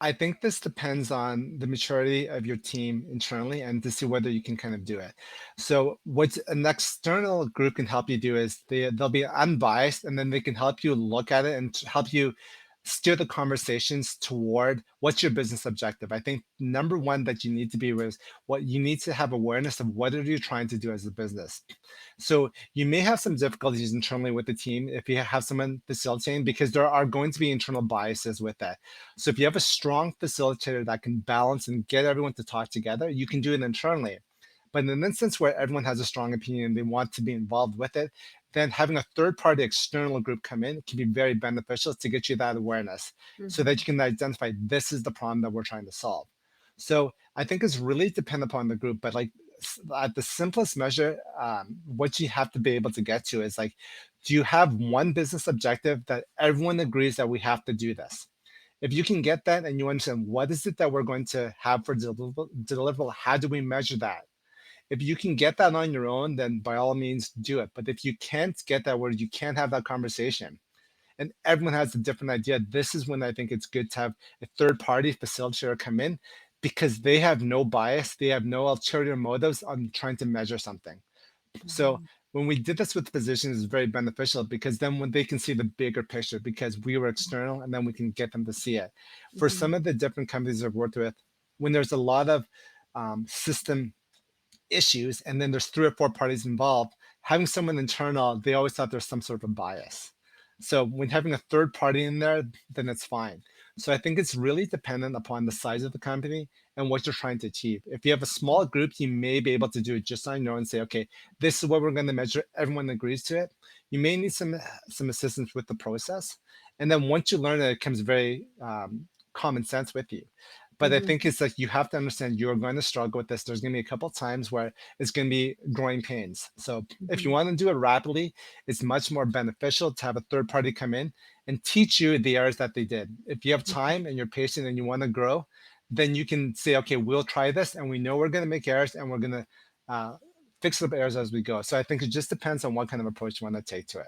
I think this depends on the maturity of your team internally and to see whether you can kind of do it. So what an external group can help you do is they'll be unbiased and then they can help you look at it and help you steer the conversations toward what's your business objective. I think number one that you need to be is what you need to have awareness of what are you trying to do as a business. So you may have some difficulties internally with the team if you have someone facilitating because there are going to be internal biases with that. So if you have a strong facilitator that can balance and get everyone to talk together, you can do it internally. But in an instance where everyone has a strong opinion and they want to be involved with it, then having a third party external group come in can be very beneficial to get you that awareness so that Hmm. you can identify this is the problem that we're trying to solve. So I think it's really dependent upon the group, but like at the simplest measure, what you have to be able to get to is like, do you have one business objective that everyone agrees that we have to do this? If you can get that and you understand what is it that we're going to have for deliverable, how do we measure that? If you can get that on your own, then by all means do it. But if you can't get that where you can't have that conversation and everyone has a different idea, this is when I think it's good to have a third party facilitator come in because they have no bias, they have no ulterior motives on trying to measure something. So Hmm. when we did this with physicians, it's very beneficial because then when they can see the bigger picture, because we were external, and then we can get them to see it. For Hmm. some of the different companies I've worked with, when there's a lot of system issues and then there's three or four parties involved, having someone internal, they always thought there's some sort of a bias. So when having a third party in there, then it's fine. So I think it's really dependent upon the size of the company and what you're trying to achieve. If you have a small group, you may be able to do it just on your own and say, okay, this is what we're going to measure. Everyone agrees to it. You may need some assistance with the process. And then once you learn it, it comes very common sense with you. But I Hmm. think it's like you have to understand you're going to struggle with this. There's going to be a couple times where it's going to be growing pains. So if you Hmm. want to do it rapidly, it's much more beneficial to have a third party come in and teach you the errors that they did. If you have time and you're patient and you want to grow, then you can say, okay, we'll try this, and we know we're going to make errors, and we're going to uh, fix the errors as we go. So I think it just depends on what kind of approach you want to take to it.